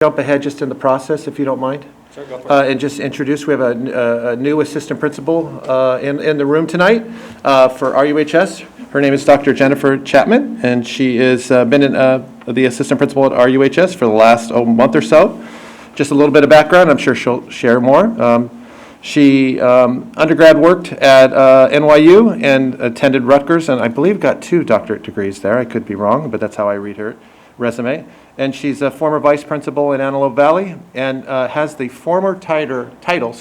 Jump ahead just in the process, if you don't mind. Sure, go for it. And just introduce, we have a new assistant principal in the room tonight for RUHS. Her name is Dr. Jennifer Chapman, and she has been the assistant principal at RUHS for the last month or so. Just a little bit of background, I'm sure she'll share more. She undergrad worked at NYU and attended Rutgers, and I believe got 2 doctorate degrees there. I could be wrong, but that's how I read her resume. And she's a former vice principal in Antelope Valley and has the former title,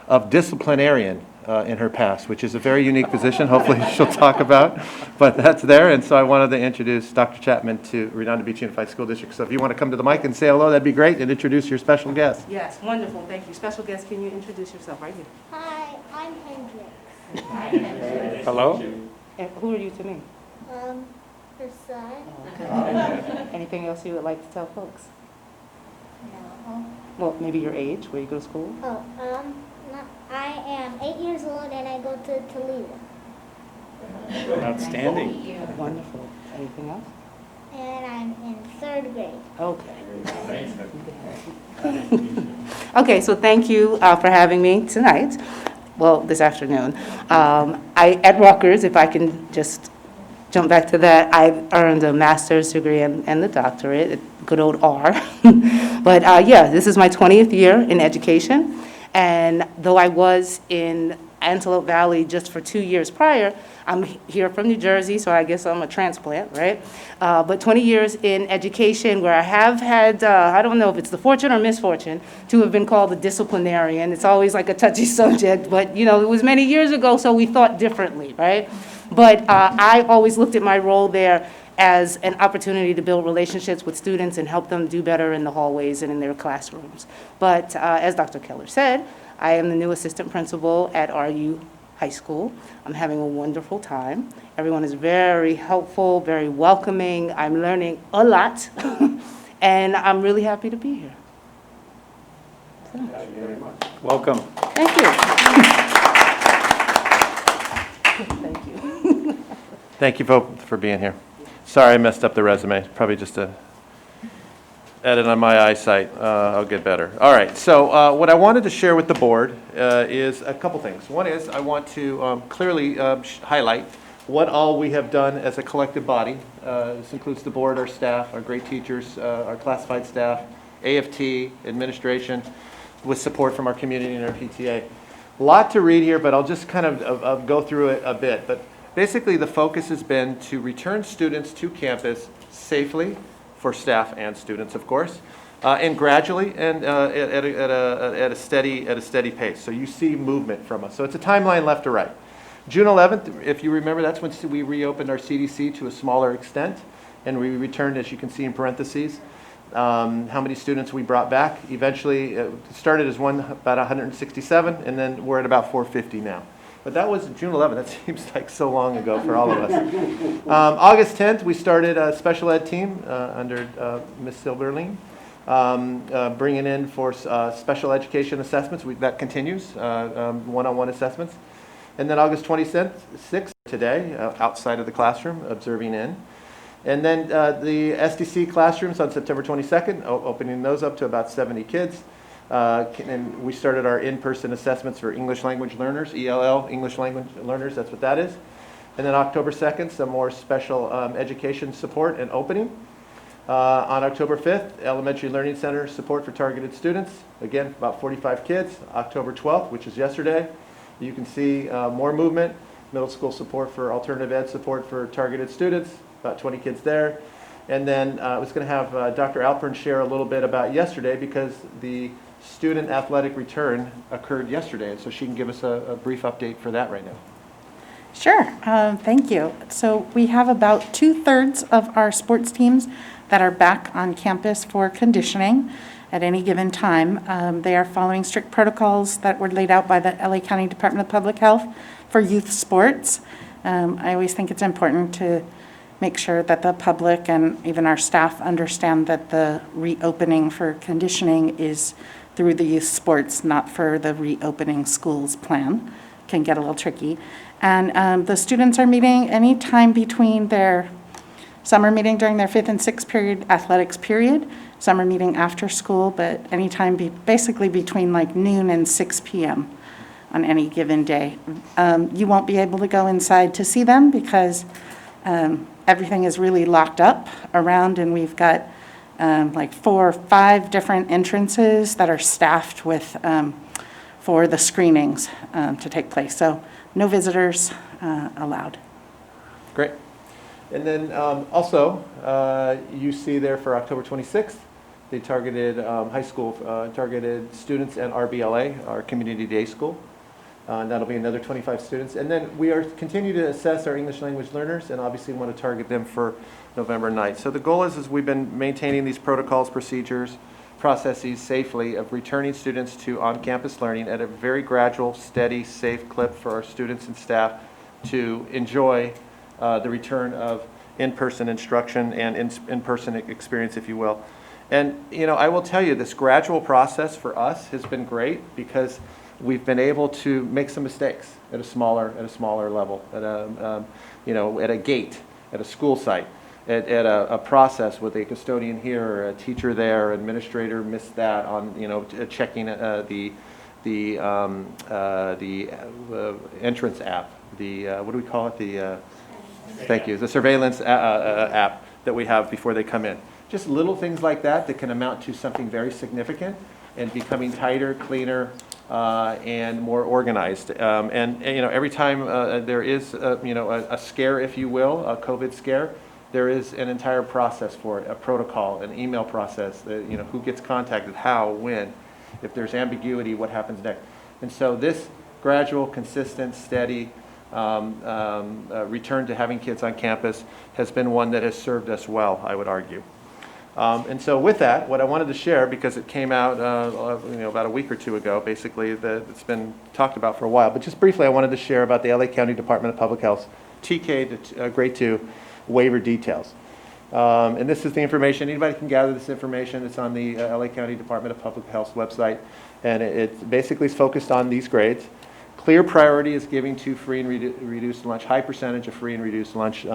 of disciplinarian in her past, which is a very unique position. Hopefully she'll talk about, but that's there. And so I wanted to introduce Dr. Chapman to Redondo Beach Unified School District. So if you want to come to the mic and say hello, that'd be great, and introduce your special guest. Yes, wonderful, thank you. Special guest, can you introduce yourself right here? Hi, I'm Hendrix. Hello? And who are you to me? Her son. Okay. Anything else you would like to tell folks? No. Well, maybe your age, where you go to school? I am 8 years old and I go to Toledo. Outstanding. Wonderful. Anything else? And I'm in 3rd grade. Okay. Okay, so thank you for having me tonight. Well, this afternoon. At Rutgers, if I can just jump back to that, I earned a master's degree and the doctorate, good old R. But yeah, this is my 20th year in education. And though I was in Antelope Valley just for 2 years prior, I'm here from New Jersey, so I guess I'm a transplant, right? But 20 years in education where I have had, I don't know if it's the fortune or misfortune, to have been called a disciplinarian. It's always like a touchy subject, but you know, it was many years ago, so we thought differently, right? But I always looked at my role there as an opportunity to build relationships with students and help them do better in the hallways and in their classrooms. But as Dr. Keller said, I am the new assistant principal at RU High School. I'm having a wonderful time. Everyone is very helpful, very welcoming. I'm learning a lot, and I'm really happy to be here. Welcome. Thank you. Thank you. Thank you both for being here. Sorry I messed up the resume. Probably just a edit on my eyesight. I'll get better. All right, so what I wanted to share with the board is a couple things. One is I want to clearly highlight what all we have done as a collective body. This includes the board, our staff, our great teachers, our classified staff, AFT, administration, with support from our community and our PTA. A lot to read here, but I'll just kind of go through it a bit. But basically, the focus has been to return students to campus safely, for staff and students, of course, and gradually and at a steady pace. So you see movement from us. So it's a timeline left to right. June 11th, if you remember, that's when we reopened our CDC to a smaller extent, and we returned, as you can see in parentheses, how many students we brought back. Eventually, it started as about 167, and then we're at about 450 now. But that was June 11th. That seems like so long ago for all of us. August 10th, we started a special ed team under Ms. Silberling, bringing in for special education assessments. That continues, one-on-one assessments. And then August 26th, today, outside of the classroom, observing in. And then the SDC classrooms on September 22nd, opening those up to about 70 kids. And we started our in-person assessments for English language learners, ELL, English language learners, that's what that is. And then October 2nd, some more special education support and opening. On October 5th, Elementary Learning Center support for targeted students. Again, about 45 kids. October 12th, which is yesterday, you can see more movement. Middle school support for alternative ed support for targeted students, about 20 kids there. And then I was going to have Dr. Alpern share a little bit about yesterday because the student athletic return occurred yesterday, so she can give us a brief update for that right now. Sure, thank you. So we have about 2/3 of our sports teams that are back on campus for conditioning at any given time. They are following strict protocols that were laid out by the LA County Department of Public Health for youth sports. I always think it's important to make sure that the public and even our staff understand that the reopening for conditioning is through the youth sports, not for the reopening schools plan. Can get a little tricky. And the students are meeting any time between their summer meeting during their 5th and 6th period athletics period summer meeting after school, but anytime basically between like noon and 6 p.m. on any given day. You won't be able to go inside to see them because everything is really locked up around, and we've got like 4 or 5 different entrances that are staffed with for the screenings to take place. So no visitors allowed. Great. And then also, you see there for October 26th, they targeted high school, targeted students and RBLA, our Community Day School. And that'll be another 25 students. And then we are continue to assess our English language learners and obviously want to target them for November 9th. So the goal is we've been maintaining these protocols, procedures, processes safely of returning students to on-campus learning at a very gradual, steady, safe clip for our students and staff to enjoy the return of in-person instruction and in-person experience, if you will. And, you know, I will tell you, this gradual process for us has been great because we've been able to make some mistakes at a smaller level, at a, you know, at a gate, at a school site, at a process with a custodian here, or a teacher there, administrator missed that on, you know, checking the entrance app, what do we call it? Thank you, the surveillance app that we have before they come in. Just little things like that that can amount to something very significant and becoming tighter, cleaner, and more organized. And you know, every time there is you know, a scare, if you will, a COVID scare, there is an entire process for it, a protocol, an email process, you know, who gets contacted, how, when, if there's ambiguity, what happens next. And so this gradual, consistent, steady return to having kids on campus has been one that has served us well, I would argue. And so with that, what I wanted to share, because it came out you know, about a week or two ago, basically, it's been talked about for a while, but just briefly I wanted to share about the LA County Department of Public Health's TK to grade 2 waiver details. And this is the information, anybody can gather this information, it's on the LA County Department of Public Health's website, and it basically is focused on these grades. Clear priority is giving to free and reduced lunch, high percentage of free and reduced lunch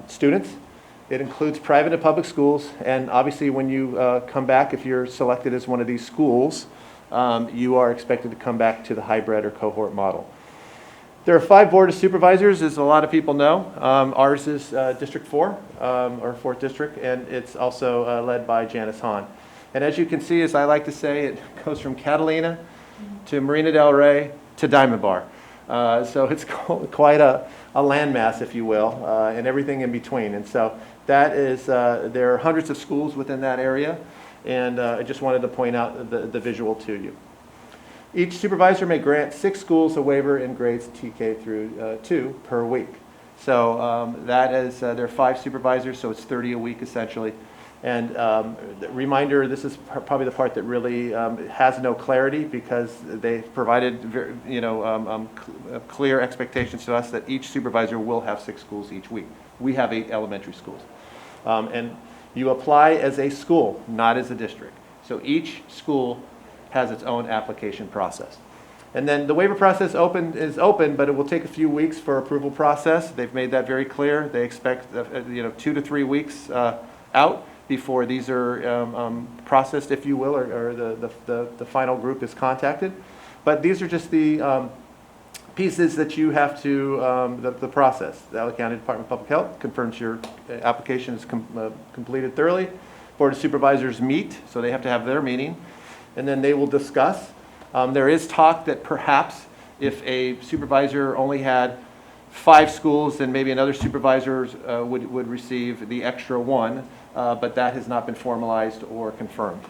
students. It includes private and public schools, and obviously when you come back, if you're selected as one of these schools, you are expected to come back to the hybrid or cohort model. There are 5 board of supervisors, as a lot of people know. Ours is District 4, or 4th District, and it's also led by Janice Hahn. And as you can see, as I like to say, it goes from Catalina to Marina del Rey to Diamond Bar. So it's quite a landmass, if you will, and everything in between. And so that is, there are hundreds of schools within that area, and I just wanted to point out the visual to you. Each supervisor may grant 6 schools a waiver in grades TK through 2 per week. So that is, there are 5 supervisors, so it's 30 a week essentially. And reminder, this is probably the part that really has no clarity, because they provided very, you know, clear expectations to us that each supervisor will have 6 schools each week. We have 8 elementary schools. And you apply as a school, not as a district. So each school has its own application process. And then the waiver process is open, but it will take a few weeks for approval process. They've made that very clear. They expect you know, 2 to 3 weeks out before these are processed, if you will, or the final group is contacted. But these are just the pieces that you have to, the process. The LA County Department of Public Health confirms your application is completed thoroughly. Board of Supervisors meet, so they have to have their meeting, and then they will discuss. There is talk that perhaps if a supervisor only had 5 schools, then maybe another supervisor would receive the extra 1, but that has not been formalized or confirmed.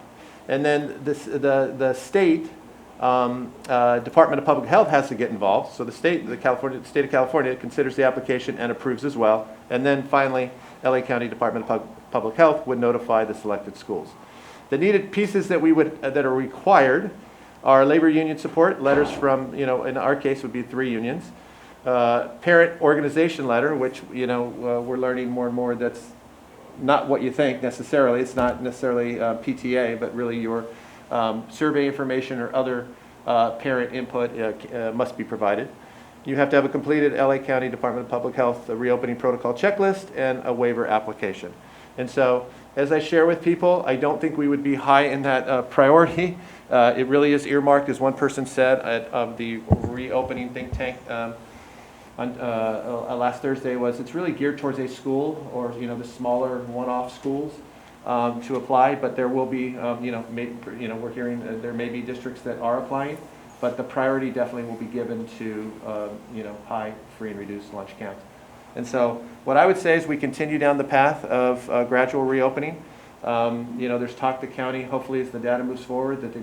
And then the state Department of Public Health has to get involved. So the state of California considers the application and approves as well. And then finally, LA County Department of Public Health would notify the selected schools. The needed pieces that that are required are labor union support, letters from, you know, in our case would be 3 unions. Parent organization letter, which, you know, we're learning more and more that's not what you think necessarily. It's not necessarily PTA, but really your survey information or other parent input must be provided. You have to have a completed LA County Department of Public Health reopening protocol checklist and a waiver application. And so as I share with people, I don't think we would be high in that priority. It really is earmarked, as one person said, of the reopening think tank on last Thursday, it's really geared towards a school or, the smaller one-off schools to apply, but there will be, we're hearing there may be districts that are applying, but the priority definitely will be given to, high free and reduced lunch counts. And so what I would say is we continue down the path of gradual reopening. There's talk the county, hopefully as the data moves forward, that the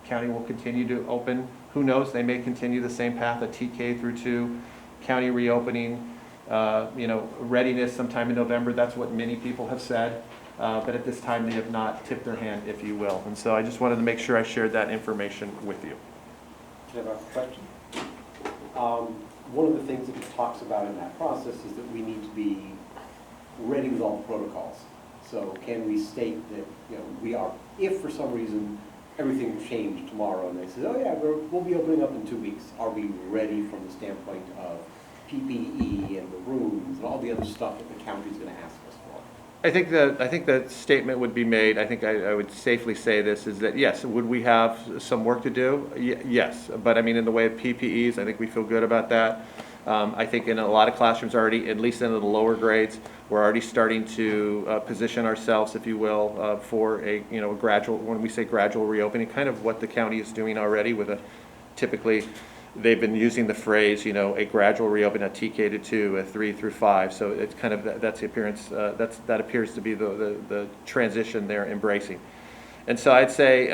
county will continue to open. Who knows, they may continue the same path of TK through 2, county reopening, readiness sometime in November. That's what many people have said. But at this time, they have not tipped their hand, if you will. And so I just wanted to make sure I shared that information with you. I have a question. One of the things that it talks about in that process is that we need to be ready with all the protocols. So can we state that we are, if for some reason everything changed tomorrow and they say, oh yeah, we'll be opening up in 2 weeks, are we ready from the standpoint of PPE and the rooms and all the other stuff that the county's going to ask us for? I think the statement would be made, I think I would safely say this, is that yes, would we have some work to do? Yes, but I mean in the way of PPEs, I think we feel good about that. I think in a lot of classrooms already, at least in the lower grades, we're already starting to position ourselves, if you will, for a gradual, when we say gradual reopening, kind of what the county is doing already with a typically, they've been using the phrase, a gradual reopening, a TK to 2, a 3 through 5. So it's kind of, that's the appearance, that appears to be the transition they're embracing. And so I'd say,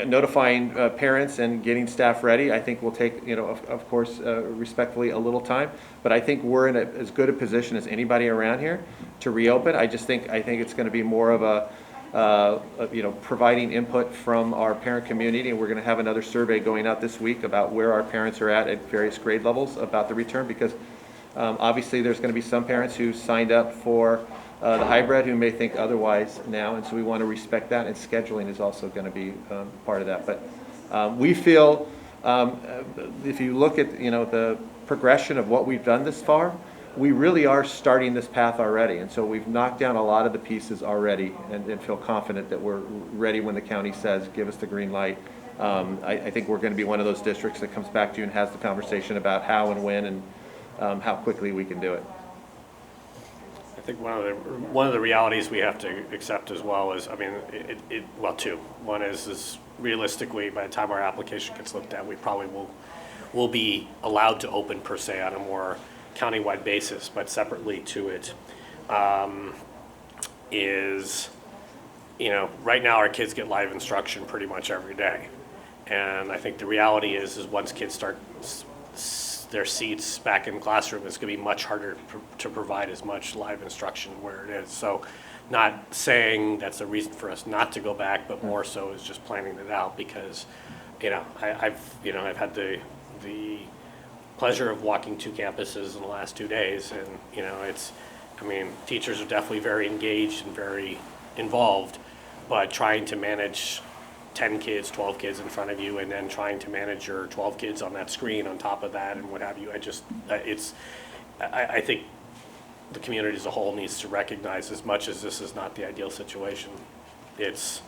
notifying parents and getting staff ready, I think will take, of course, respectfully a little time. But I think we're in as good a position as anybody around here to reopen. I think it's going to be more of a, providing input from our parent community, and we're going to have another survey going out this week about where our parents are at various grade levels about the return, because obviously there's going to be some parents who signed up for the hybrid who may think otherwise now, and so we want to respect that, and scheduling is also going to be part of that. But we feel, if you look at the progression of what we've done this far, we really are starting this path already, and so we've knocked down a lot of the pieces already, and feel confident that we're ready when the county says give us the green light. I think we're going to be one of those districts that comes back to you and has the conversation about how and when and how quickly we can do it. I think one of the realities we have to accept as well is, two. One is realistically, by the time our application gets looked at, we probably will be allowed to open per se on a more countywide basis, but separately to it is, right now our kids get live instruction pretty much every day. And I think the reality is once kids start their seats back in the classroom, it's going to be much harder to provide as much live instruction where it is. So not saying that's a reason for us not to go back, but more so is just planning it out, because I've had the pleasure of walking 2 campuses in the last 2 days, and teachers are definitely very engaged and very involved, but trying to manage 10 kids, 12 kids in front of you, and then trying to manage your 12 kids on that screen on top of that and what have you. I think the community as a whole needs to recognize, as much as this is not the ideal situation, it's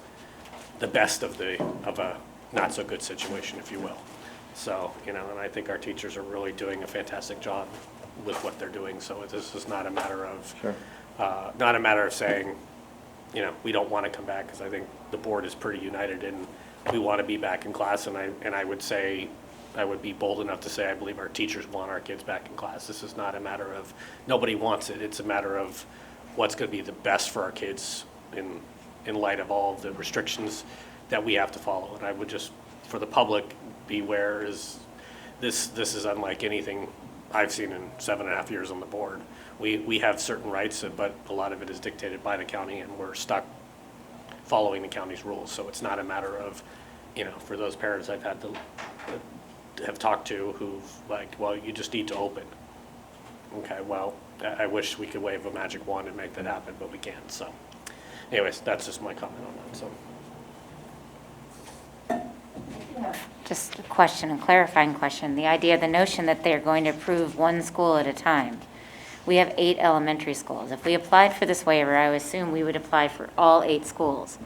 the best of a not so good situation, if you will. So, and I think our teachers are really doing a fantastic job with what they're doing. So this is not a matter of, not a matter of saying, we don't want to come back, because I think the board is pretty united and we want to be back in class. And I would say, I would be bold enough to say I believe our teachers want our kids back in class. This is not a matter of nobody wants it. It's a matter of what's going to be the best for our kids in light of all of the restrictions that we have to follow. And I would just, for the public, beware, is this is unlike anything I've seen in 7.5 years on the board. We have certain rights, but a lot of it is dictated by the county, and we're stuck following the county's rules. So it's not a matter of, for those parents I've had to have talked to who've like, well, you just need to open. Okay, well, I wish we could wave a magic wand and make that happen, but we can't. So anyways, that's just my comment on that. So. Just a question, a clarifying question. The notion that they're going to approve one school at a time. We have 8 elementary schools. If we applied for this waiver, I would assume we would apply for all 8 schools.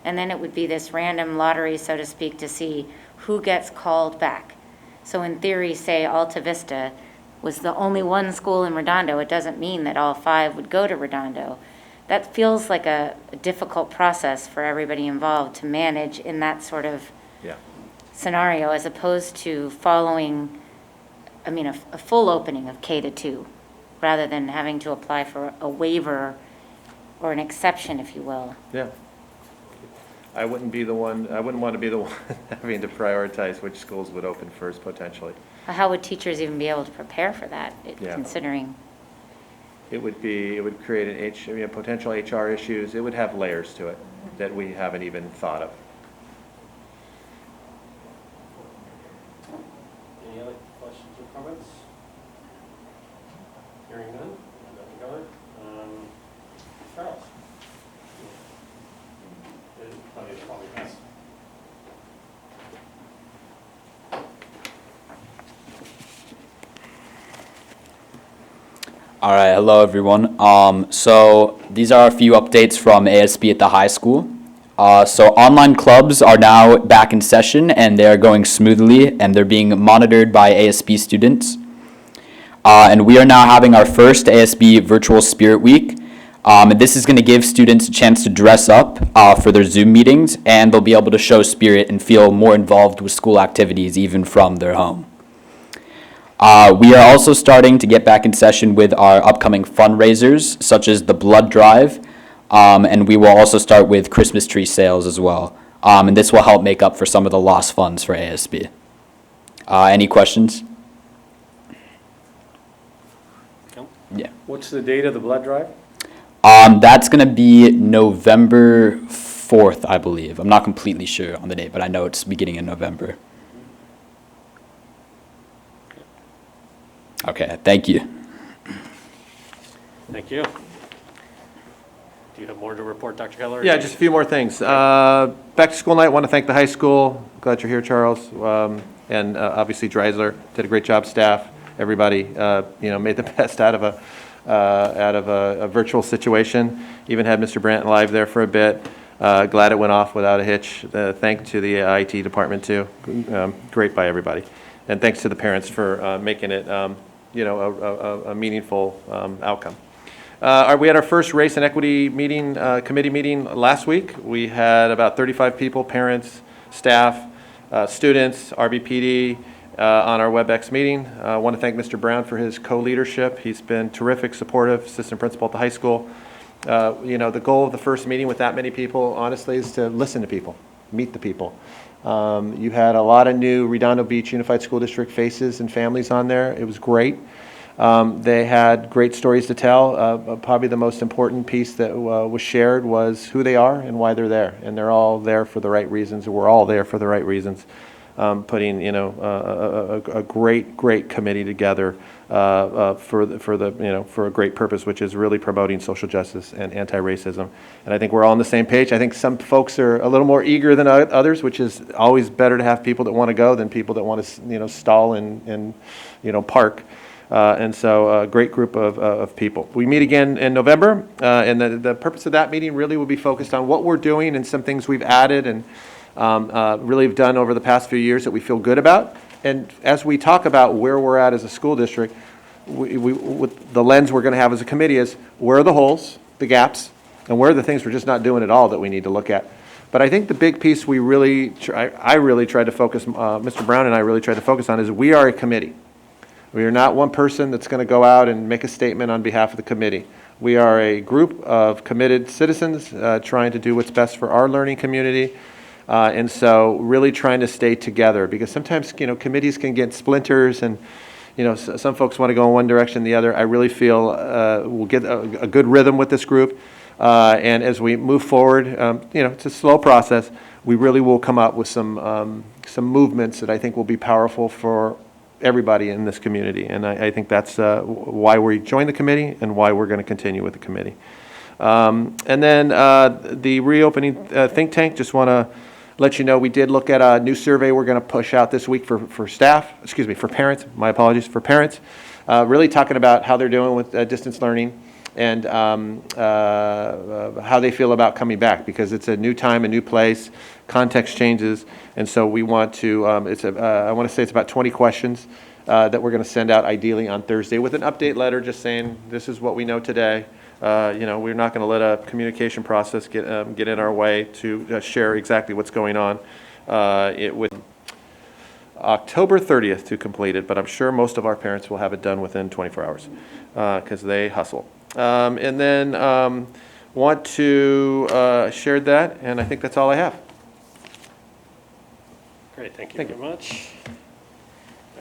And then it would be this random lottery, so to speak, to see who gets called back. So in theory, say Alta Vista was the only one school in Redondo, it doesn't mean that all 5 would go to Redondo. That feels like a difficult process for everybody involved to manage in that sort of Yeah. scenario, as opposed to following, a full opening of K to 2, rather than having to apply for a waiver or an exception, if you will. Yeah. I wouldn't want to be the one having to prioritize which schools would open first potentially. How would teachers even be able to prepare for that, Yeah. considering? It would create potential HR issues. It would have layers to it that we haven't even thought of. Any other questions or comments? Hearing none, nothing covered. Charles? There's plenty of probably best. All right, hello everyone. So these are a few updates from ASB at the high school. So online clubs are now back in session and they are going smoothly and they're being monitored by ASB students. And we are now having our first ASB Virtual Spirit Week. And this is going to give students a chance to dress up for their Zoom meetings, and they'll be able to show spirit and feel more involved with school activities even from their home. We are also starting to get back in session with our upcoming fundraisers, such as the blood drive, and we will also start with Christmas tree sales as well. And this will help make up for some of the lost funds for ASB. Any questions? Yeah. What's the date of the blood drive? That's going to be November 4th, I believe. I'm not completely sure on the date, but I know it's beginning in November. Okay, thank you. Thank you. Do you have more to report, Dr. Keller? Yeah, just a few more things. Back to school night, want to thank the high school. Glad you're here, Charles. And obviously Dreisler did a great job, staff, everybody, made the best out of a virtual situation. Even had Mr. Brandt live there for a bit. Glad it went off without a hitch. Thanks to the IT department too. Great by everybody. And thanks to the parents for making it, a meaningful outcome. We had our first race and equity meeting, committee meeting last week. We had about 35 people, parents, staff, students, RBPD, on our WebEx meeting. I want to thank Mr. Brown for his co-leadership. He's been terrific, supportive, assistant principal at the high school. The goal of the first meeting with that many people, honestly, is to listen to people, meet the people. You had a lot of new Redondo Beach Unified School District faces and families on there. It was great. They had great stories to tell. Probably the most important piece that was shared was who they are and why they're there. And they're all there for the right reasons, or we're all there for the right reasons. Putting a great committee together for a great purpose, which is really promoting social justice and anti-racism. And I think we're all on the same page. I think some folks are a little more eager than others, which is always better to have people that want to go than people that want to stall and park. And so a great group of people. We meet again in November, and the purpose of that meeting really will be focused on what we're doing and some things we've added and really have done over the past few years that we feel good about. And as we talk about where we're at as a school district, with the lens we're going to have as a committee is where are the holes, the gaps, and where are the things we're just not doing at all that we need to look at. But I think the big piece I really tried to focus, Mr. Brown and I really tried to focus on is we are a committee. We are not one person that's going to go out and make a statement on behalf of the committee. We are a group of committed citizens trying to do what's best for our learning community. And so really trying to stay together, because sometimes, committees can get splinters and, some folks want to go in one direction, the other. I really feel we'll get a good rhythm with this group. And as we move forward, it's a slow process. We really will come up with some movements that I think will be powerful for everybody in this community. And I think that's why we joined the committee and why we're going to continue with the committee. And then the reopening think tank, just want to let you know we did look at a new survey we're going to push out this week for parents. My apologies, for parents. really talking about how they're doing with distance learning and how they feel about coming back, because it's a new time, a new place, context changes, and so we want to, I want to say it's about 20 questions that we're going to send out ideally on Thursday with an update letter just saying this is what we know today. We're not going to let a communication process get in our way to share exactly what's going on. With October 30th to complete it, but I'm sure most of our parents will have it done within 24 hours because they hustle. And then want to share that, and I think that's all I have. Great, thank you very much.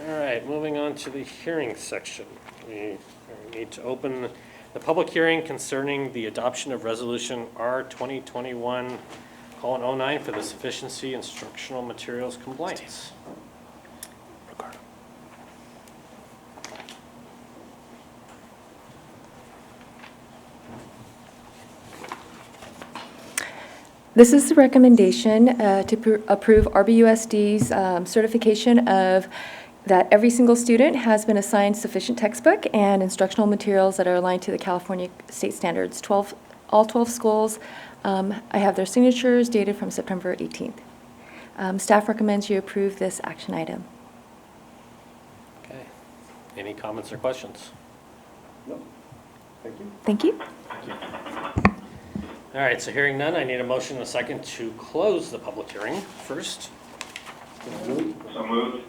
All right, moving on to the hearing section. We need to open the public hearing concerning the adoption of Resolution R 2021:09 for the Sufficiency Instructional Materials Compliance. This is the recommendation to approve RBUSD's certification of that every single student has been assigned sufficient textbook and instructional materials that are aligned to the California state standards. All 12 schools, I have their signatures dated from September 18th. Staff recommends you approve this action item. Okay. Any comments or questions? No, thank you. Thank you. All right, so hearing none, I need a motion and a second to close the public hearing first. So moved.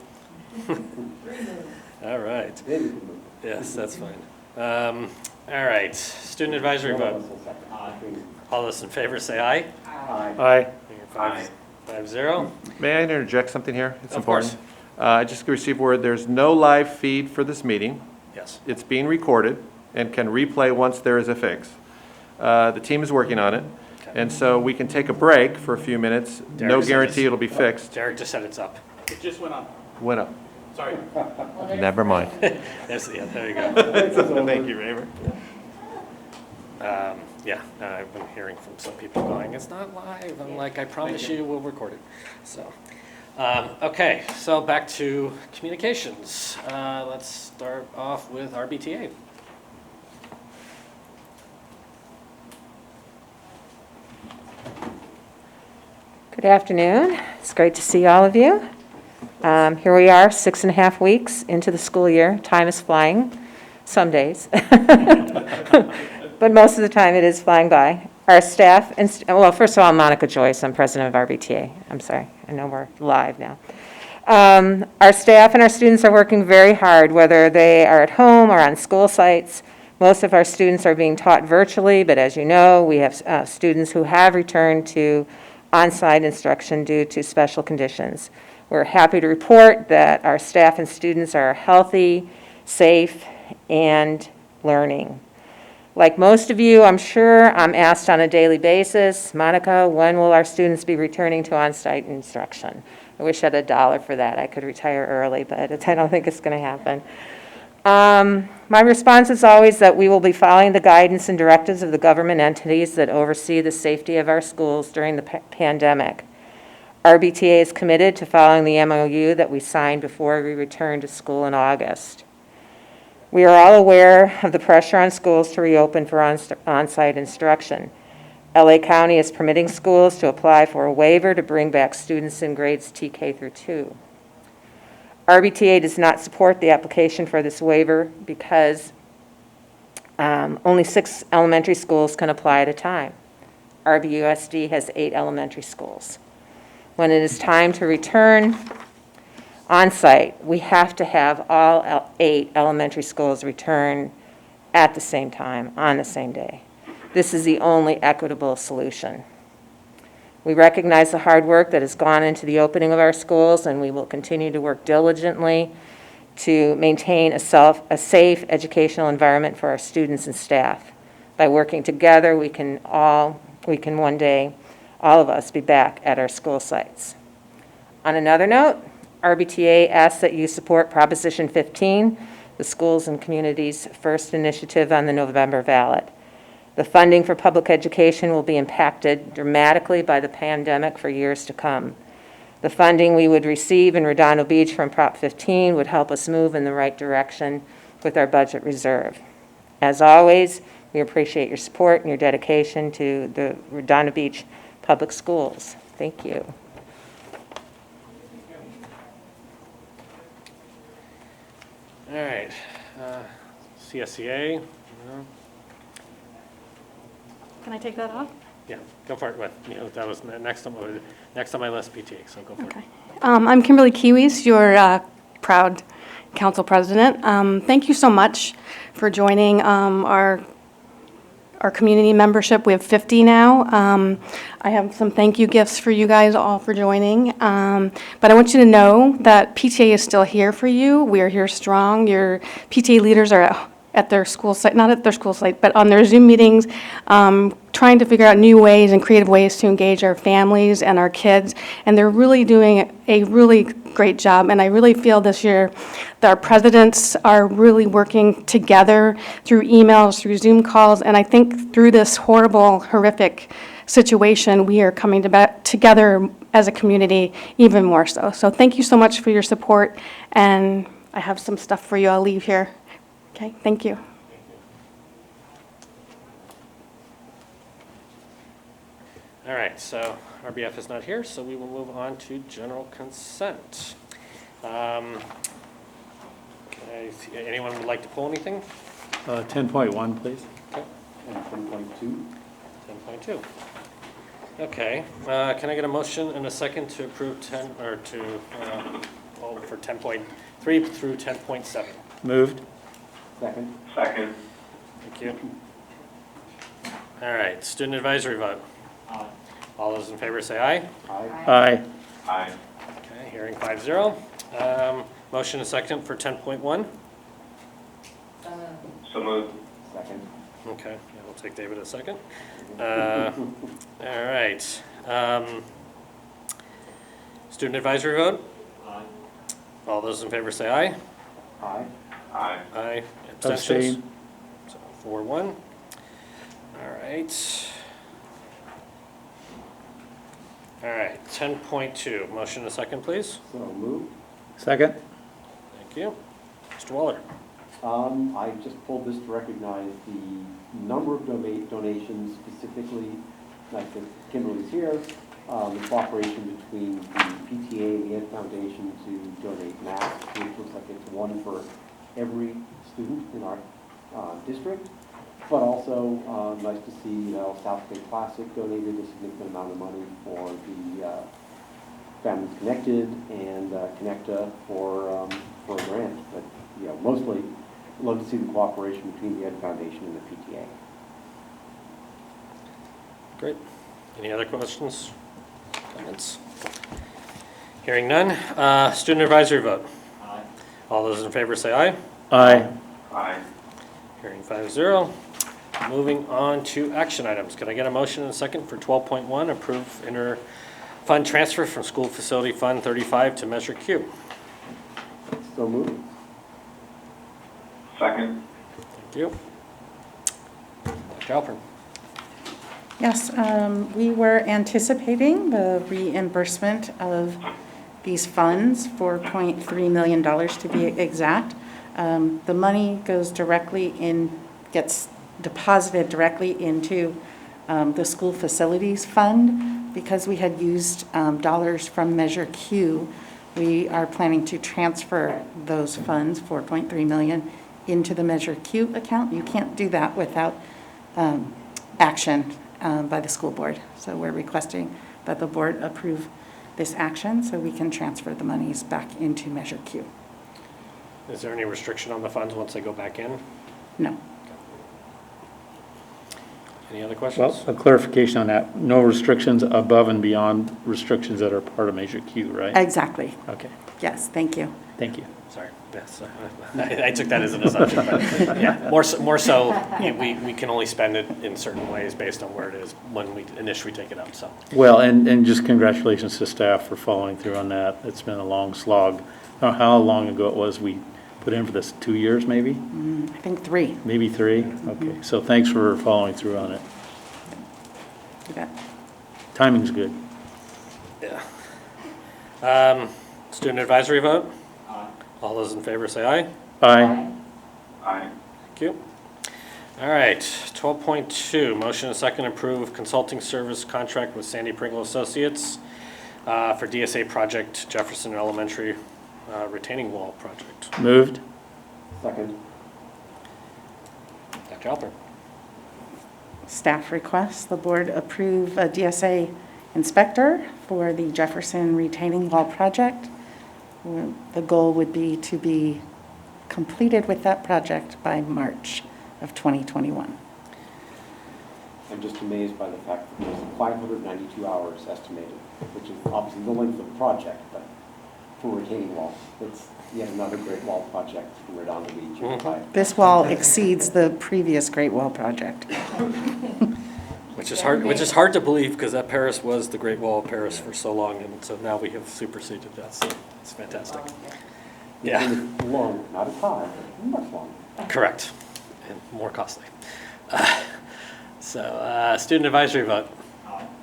All right. Then you can move. Yes, that's fine. All right, student advisory vote. All those in favor say aye. Aye. Aye. 5-0. May I interject something here? It's Of important. course. I just received word there's no live feed for this meeting. Yes. It's being recorded and can replay once there is a fix. The team is working on it, and so we can take a break for a few minutes. Derek No said guarantee it's- it'll be fixed. Derek just said it's up. It just went on. Went up. Sorry. Never mind. There you go. Thank you, Waiver. Yeah, I've been hearing from some people going, it's not live. I'm like, I promise you, we'll record it. So, okay, so back to communications. Let's start off with RBTA. Good afternoon. It's great to see all of you. Here we are, 6.5 weeks into the school year. Time is flying, some days. But most of the time it is flying by. Our staff, well, first of all, I'm Monica Joyce. I'm president of RBTA. I'm sorry. I know we're live now. Our staff and our students are working very hard, whether they are at home or on school sites. Most of our students are being taught virtually, but as you know, we have students who have returned to on-site instruction due to special conditions. We're happy to report that our staff and students are healthy, safe, and learning. Like most of you, I'm sure I'm asked on a daily basis, Monica, when will our students be returning to on-site instruction? I wish I had $1 for that. I could retire early, but I don't think it's going to happen. My response is always that we will be following the guidance and directives of the government entities that oversee the safety of our schools during the pandemic. RBTA is committed to following the MOU that we signed before we returned to school in August. We are all aware of the pressure on schools to reopen for on-site instruction. LA County is permitting schools to apply for a waiver to bring back students in grades TK through 2. RBTA does not support the application for this waiver because only 6 elementary schools can apply at a time. RBUSD has 8 elementary schools. When it is time to return on-site, we have to have all 8 elementary schools return at the same time, on the same day. This is the only equitable solution. We recognize the hard work that has gone into the opening of our schools, and we will continue to work diligently to maintain a safe educational environment for our students and staff. By working together, we can one day, all of us, be back at our school sites. On another note, RBTA asks that you support Proposition 15, the Schools and Communities First initiative on the November ballot. The funding for public education will be impacted dramatically by the pandemic for years to come. The funding we would receive in Redondo Beach from Prop 15 would help us move in the right direction with our budget reserve. As always, we appreciate your support and your dedication to the Redondo Beach Public Schools. Thank you. All right, CSEA, no. Can I take that off? Yeah, go for it, but, that was next on my list, PTA, so go for it. Okay. I'm Kimberly Kiwis, your proud council president. Thank you so much for joining our community membership. We have 50 now. I have some thank you gifts for you guys all for joining. But I want you to know that PTA is still here for you. We are here strong. Your PTA leaders are at their school site, not at their school site, but on their Zoom meetings, trying to figure out new ways and creative ways to engage our families and our kids. And they're really doing a really great job. And I really feel this year that our presidents are really working together through emails, through Zoom calls. And I think through this horrible, horrific situation, we are coming together as a community even more so. So thank you so much for your support. And I have some stuff for you. I'll leave here. Okay, thank you. All right, so RBF is not here, so we will move on to general consent. Anyone would like to pull anything? 10.1, please. Okay. And 10.2? 10.2. Okay, can I get a motion and a second to approve for 10.3 through 10.7? Moved. Second? Second. Thank you. All right, student advisory vote. All those in favor say aye. Aye. Aye. Aye. Okay, hearing 5-0. Motion and second for 10.1. So moved. Second? Okay, yeah, we'll take David a second. All right. Student advisory vote? Aye. All those in favor say aye. Aye. Aye. Aye. Abstentions? Abstain. So 4-1. All right. All right, 10.2. Motion and second, please. So moved. Second. Thank you. Mr. Waller. I just pulled this to recognize the number of donations, specifically, like the Kimberly's here, the cooperation between the PTA and the Ed Foundation to donate masks, which looks like it's one for every student in our district. But also, nice to see South Bay Classic donated a significant amount of money for the Families Connected and Connecta for a grant. But mostly, love to see the cooperation between the Ed Foundation and the PTA. Great. Any other questions, comments? Hearing none. Student advisory vote. Aye. All those in favor say aye. Aye. Aye. Hearing 5-0. Moving on to action items. Can I get a motion and a second for 12.1, approve inter-fund transfer from School Facility Fund 35 to Measure Q? So moved. Second. Thank you. Dr. Alpern. Yes, we were anticipating the reimbursement of these funds, $4.3 million to be exact. The money goes directly gets deposited directly into the school facilities fund. Because we had used dollars from Measure Q, we are planning to transfer those funds, $4.3 million, into the Measure Q account. You can't do that without action by the school board. So we're requesting that the board approve this action so we can transfer the monies back into Measure Q. Is there any restriction on the funds once they go back in? No. Any other questions? Well, a clarification on that. No restrictions above and beyond restrictions that are part of Measure Q, right? Exactly. Okay. Yes, thank you. Thank you. Sorry. Yes, I took that as an assumption. But yeah, more so, we can only spend it in certain ways based on where it is when we initially take it out. So. Well, and just congratulations to staff for following through on that. It's been a long slog. I don't know how long ago it was we put in for this, 2 years maybe? I think 3. Maybe 3? Okay, so thanks for following through on it. You bet. Timing's good. Yeah. Student advisory vote? Aye. All those in favor say aye. Aye. Aye. Thank you. All right, 12.2, motion and second approve consulting service contract with Sandy Pringle Associates for DSA project Jefferson Elementary retaining wall project. Moved. Second. Dr. Alpern. Staff requests the board approve a DSA inspector for the Jefferson retaining wall project. The goal would be to be completed with that project by March of 2021. I'm just amazed by the fact that there's 592 hours estimated, which is obviously the length of the project, but for retaining wall, it's yet another Great Wall project in Redondo Beach. This wall exceeds the previous Great Wall project. Which is hard to believe because that Paris was the Great Wall of Paris for so long, and so now we have superseded that. So it's fantastic. Yeah. It's long, not as high, but much longer. Correct, and more costly. Student advisory vote.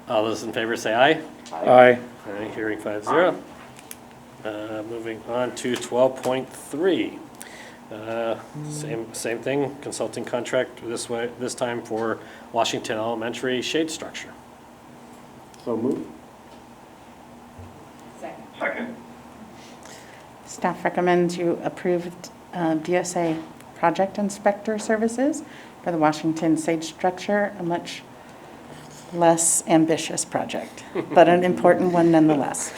All those in favor say aye. Aye. Aye, hearing 5-0. Moving on to 12.3. Same thing, consulting contract this time for Washington Elementary shade structure. So moved. Second. Staff recommends you approve DSA project inspector services for the Washington Sage structure, a much less ambitious project, but an important one nonetheless.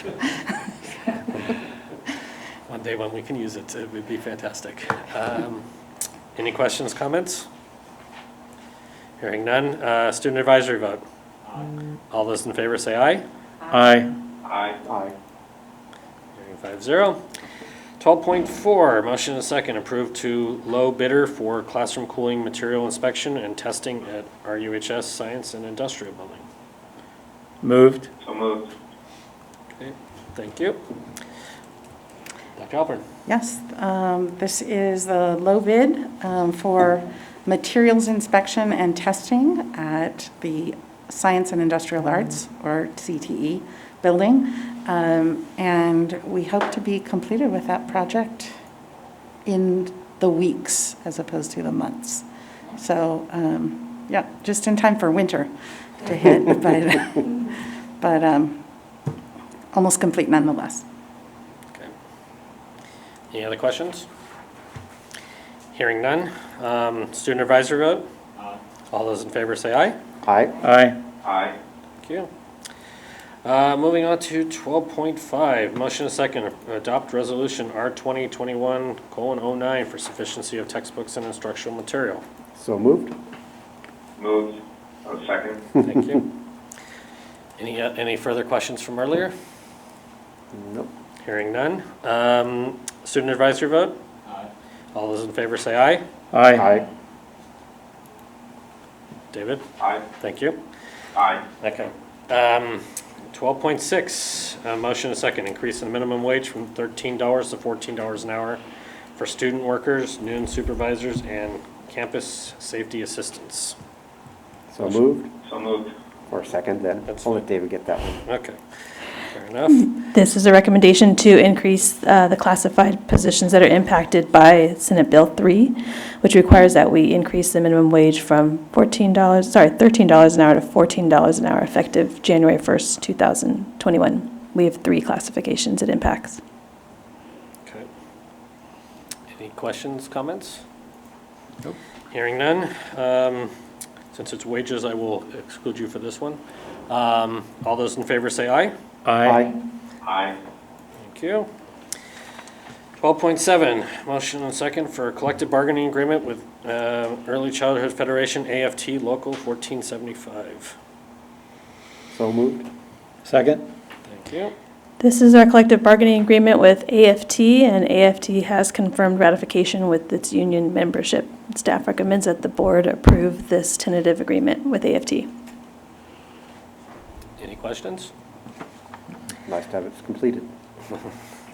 One day when we can use it, it would be fantastic. Any questions, comments? Hearing none. Student advisory vote. All those in favor say aye. Aye. Aye. Aye. Hearing 5-0. 12.4, motion and second, approve to low bidder for classroom cooling material inspection and testing at RUHS Science and Industrial Building. Moved. So moved. Okay, thank you. Dr. Alpern. Yes, this is the low bid for materials inspection and testing at the Science and Industrial Arts, or CTE, building. And we hope to be completed with that project in the weeks as opposed to the months. So, yeah, just in time for winter to hit, but almost complete nonetheless. Okay. Any other questions? Hearing none. Student advisory vote? Aye. All those in favor say aye. Aye. Aye. Aye. Thank you. Moving on to 12.5, motion and second, adopt resolution R2021:09 for sufficiency of textbooks and instructional material. So moved. Moved. Oh, second. Thank you. Any further questions from earlier? Nope. Hearing none. Student advisory vote? Aye. All those in favor say aye. Aye. David? Aye. Thank you. Aye. Okay. 12.6, motion and second, increase in minimum wage from $13 to $14 an hour for student workers, noon supervisors, and campus safety assistants. So moved. So moved. Or second then. That's I'll let David get that one. Okay, fair enough. This is a recommendation to increase the classified positions that are impacted by Senate Bill 3, which requires that we increase the minimum wage from $13 an hour to $14 an hour effective January 1st, 2021. We have 3 classifications it impacts. Okay. Any questions, comments? Nope. Hearing none. Since it's wages, I will exclude you for this one. All those in favor say aye. Aye. Aye. Thank you. 12.7, motion and second for collective bargaining agreement with Early Childhood Federation, AFT Local 1475. So moved. Second. Thank you. This is our collective bargaining agreement with AFT, and AFT has confirmed ratification with its union membership. Staff recommends that the board approve this tentative agreement with AFT. Any questions? Nice to have it completed.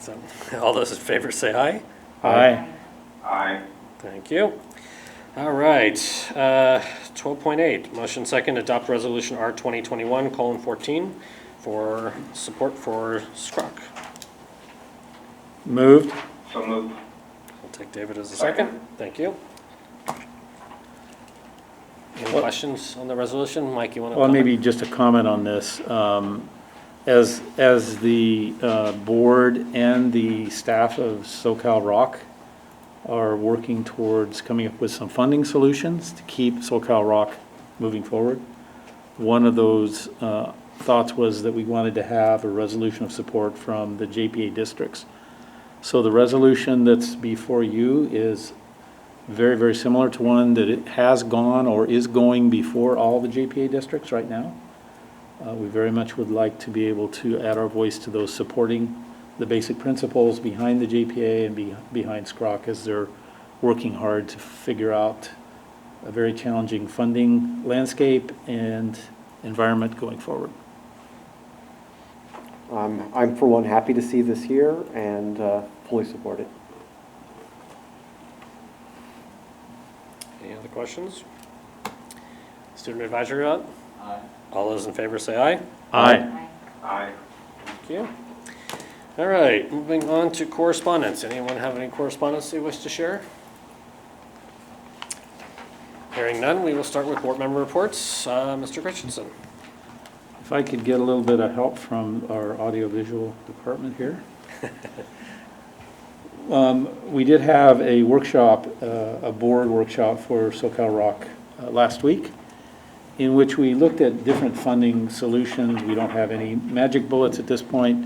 So, all those in favor say aye. Aye. Aye. Thank you. All right, 12.8, motion second, adopt resolution R2021:14 for support for SCROC. Moved. So moved. I'll take David as a second. Thank you. Any questions on the resolution? Mike, you want to Well, comment? maybe just a comment on this. As the board and the staff of SoCal Rock are working towards coming up with some funding solutions to keep SoCal Rock moving forward, one of those thoughts was that we wanted to have a resolution of support from the JPA districts. So the resolution that's before you is very, very similar to one that it has gone or is going before all the JPA districts right now. We very much would like to be able to add our voice to those supporting the basic principles behind the JPA and behind SCROC as they're working hard to figure out a very challenging funding landscape and environment going forward. I'm for one happy to see this here and fully support it. Any other questions? Student advisory vote? Aye. All those in favor say aye. Aye. Aye. Thank you. All right, moving on to correspondence. Anyone have any correspondence they wish to share? Hearing none, we will start with board member reports. Mr. Christensen. If I could get a little bit of help from our audiovisual department here. We did have a workshop, a board workshop for SoCal Rock last week, in which we looked at different funding solutions. We don't have any magic bullets at this point,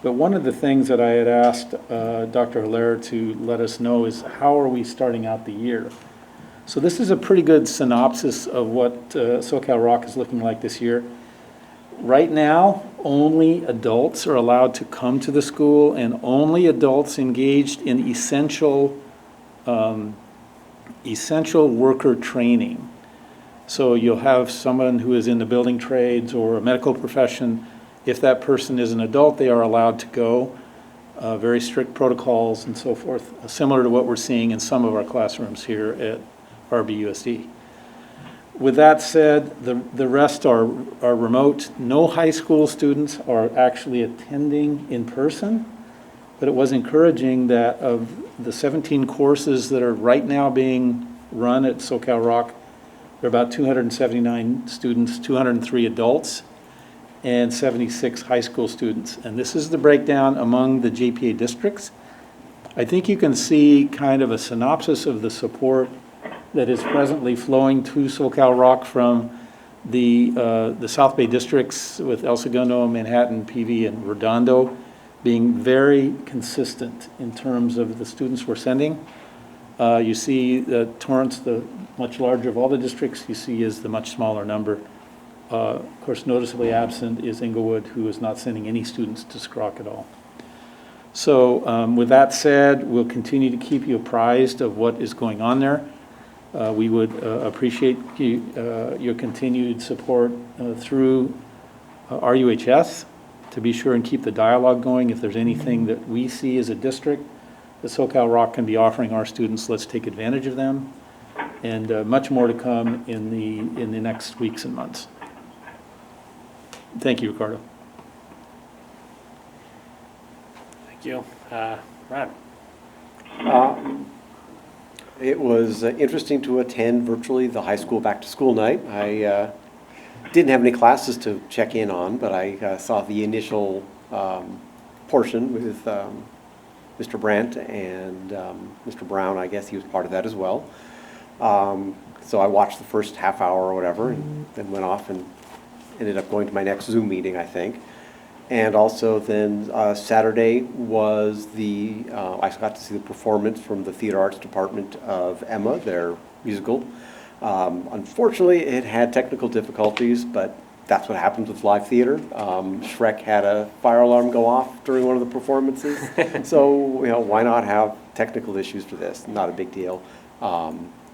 but one of the things that I had asked Dr. Hilaire to let us know is how are we starting out the year? So this is a pretty good synopsis of what SoCal Rock is looking like this year. Right now, only adults are allowed to come to the school and only adults engaged in essential worker training. So you'll have someone who is in the building trades or a medical profession. If that person is an adult, they are allowed to go. Very strict protocols and so forth, similar to what we're seeing in some of our classrooms here at RBUSD. With that said, the rest are remote. No high school students are actually attending in person, but it was encouraging that of the 17 courses that are right now being run at SoCal Rock, there are about 279 students, 203 adults, and 76 high school students. And this is the breakdown among the JPA districts. I think you can see kind of a synopsis of the support that is presently flowing to SoCal Rock from the South Bay districts with El Segundo, Manhattan, PV, and Redondo being very consistent in terms of the students we're sending. You see Torrance, the much larger of all the districts, you see is the much smaller number. Of course, noticeably absent is Inglewood, who is not sending any students to SCROC at all. So with that said, we'll continue to keep you apprised of what is going on there. We would appreciate your continued support through RUHS to be sure and keep the dialogue going. If there's anything that we see as a district that SoCal Rock can be offering our students, let's take advantage of them. And much more to come in the next weeks and months. Thank you, Ricardo. Thank you. Brad. It was interesting to attend virtually the high school back-to-school night. I didn't have any classes to check in on, but I saw the initial portion with Mr. Brandt and Mr. Brown. I guess he was part of that as well. So I watched the first half hour or whatever, and then went off and ended up going to my next Zoom meeting, I think. And also then Saturday was I got to see the performance from the Theater Arts Department of Emma, their musical. Unfortunately, it had technical difficulties, but that's what happens with live theater. Shrek had a fire alarm go off during one of the performances. So, why not have technical issues for this? Not a big deal.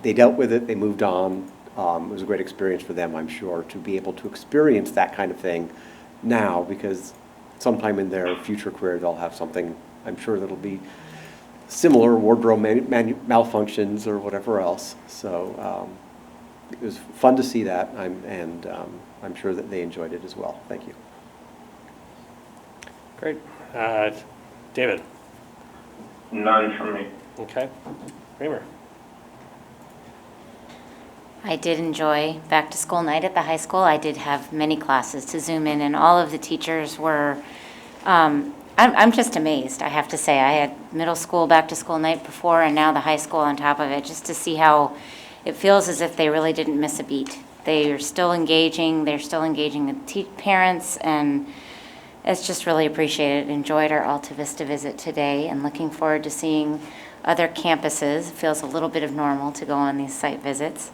They dealt with it, they moved on. It was a great experience for them, I'm sure, to be able to experience that kind of thing now, because sometime in their future career they'll have something, I'm sure, that'll be similar, wardrobe malfunctions or whatever else. So it was fun to see that, and I'm sure that they enjoyed it as well. Thank you. Great. David. None from me. Okay. Kramer. I did enjoy back-to-school night at the high school. I did have many classes to Zoom in, and all of the teachers were, I'm just amazed, I have to say. I had middle school back-to-school night before, and now the high school on top of it, just to see how it feels as if they really didn't miss a beat. They are still engaging, they're still engaging the parents, and it's just really appreciated. Enjoyed our Alta Vista visit today, and looking forward to seeing other campuses. It feels a little bit of normal to go on these site visits.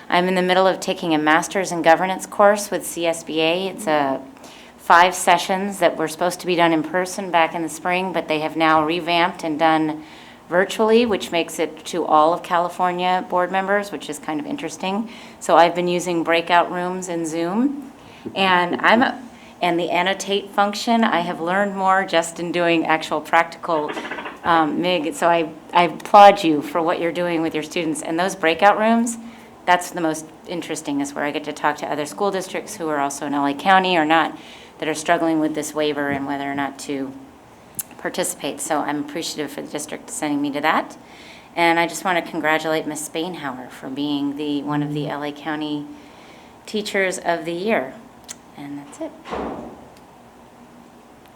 I'm in the middle of taking a master's in governance course with CSBA. It's 5 sessions that were supposed to be done in person back in the spring, but they have now revamped and done virtually, which makes it to all of California board members, which is kind of interesting. So I've been using breakout rooms in Zoom, and and the annotate function, I have learned more just in doing actual practical MIG. So I applaud you for what you're doing with your students. And those breakout rooms, that's the most interesting, is where I get to talk to other school districts who are also in LA County or not, that are struggling with this waiver and whether or not to participate. So I'm appreciative for the district sending me to that. And I just want to congratulate Ms. Spainhauer for being one of the LA County Teachers of the Year. And that's it.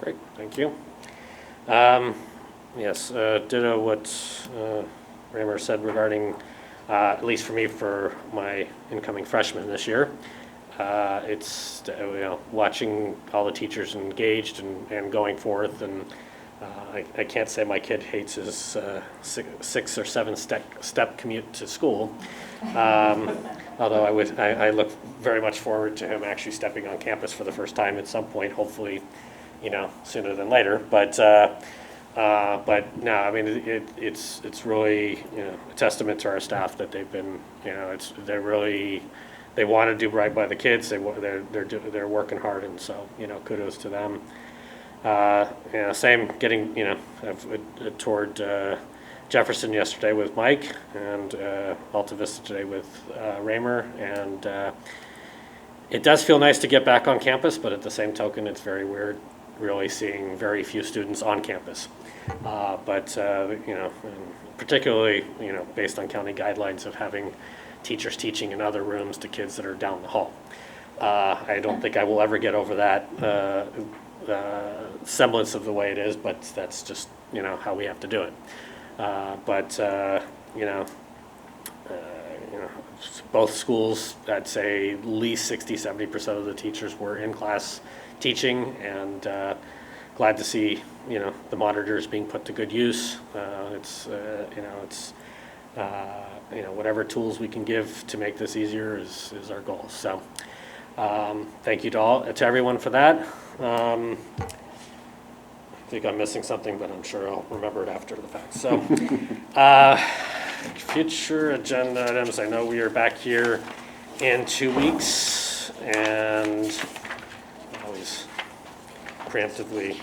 Great, thank you. Yes, ditto what Raymer said regarding, at least for me, for my incoming freshman this year. It's, watching all the teachers engaged and going forth, and I can't say my kid hates his 6 or 7 step commute to school. Although I look very much forward to him actually stepping on campus for the first time at some point, hopefully, sooner than later. But no, I mean, it's really, a testament to our staff that they've been, they want to do right by the kids. They're working hard, and so, kudos to them. Same getting, I've toured Jefferson yesterday with Mike, and Alta Vista today with Raymer, and it does feel nice to get back on campus, but at the same token, it's very weird really seeing very few students on campus. And particularly, based on county guidelines of having teachers teaching in other rooms to kids that are down the hall. I don't think I will ever get over that semblance of the way it is, but that's just, how we have to do it. Both schools, I'd say at least 60-70% of the teachers were in class teaching, and glad to see, the monitors being put to good use. Whatever tools we can give to make this easier is our goal. So thank you to everyone for that. I think I'm missing something, but I'm sure I'll remember it after the fact. So future agenda items, I know we are back here in 2 weeks, and I always preemptively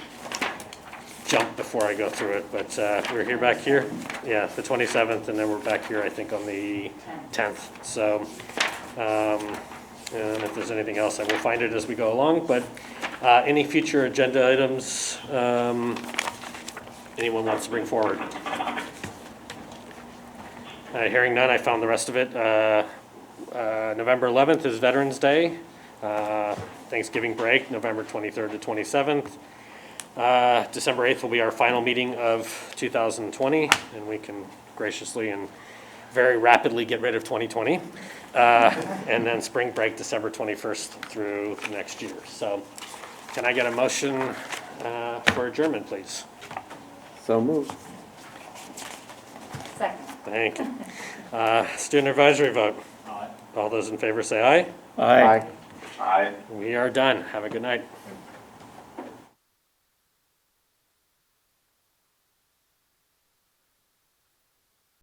jump before I go through it, but we're here back here, the 27th, and then we're back here, I think, on the 10th. So, and if there's anything else, I will find it as we go along, but any future agenda items anyone wants to bring forward? Hearing none, I found the rest of it. November 11th is Veterans Day. Thanksgiving break, November 23rd to 27th. December 8th will be our final meeting of 2020, and we can graciously and very rapidly get rid of 2020. And then spring break, December 21st through next year. So can I get a motion for adjournment, please? So moved. Second. Thank you. Student advisory vote. Aye. All those in favor say aye. Aye. Aye. We are done. Have a good night.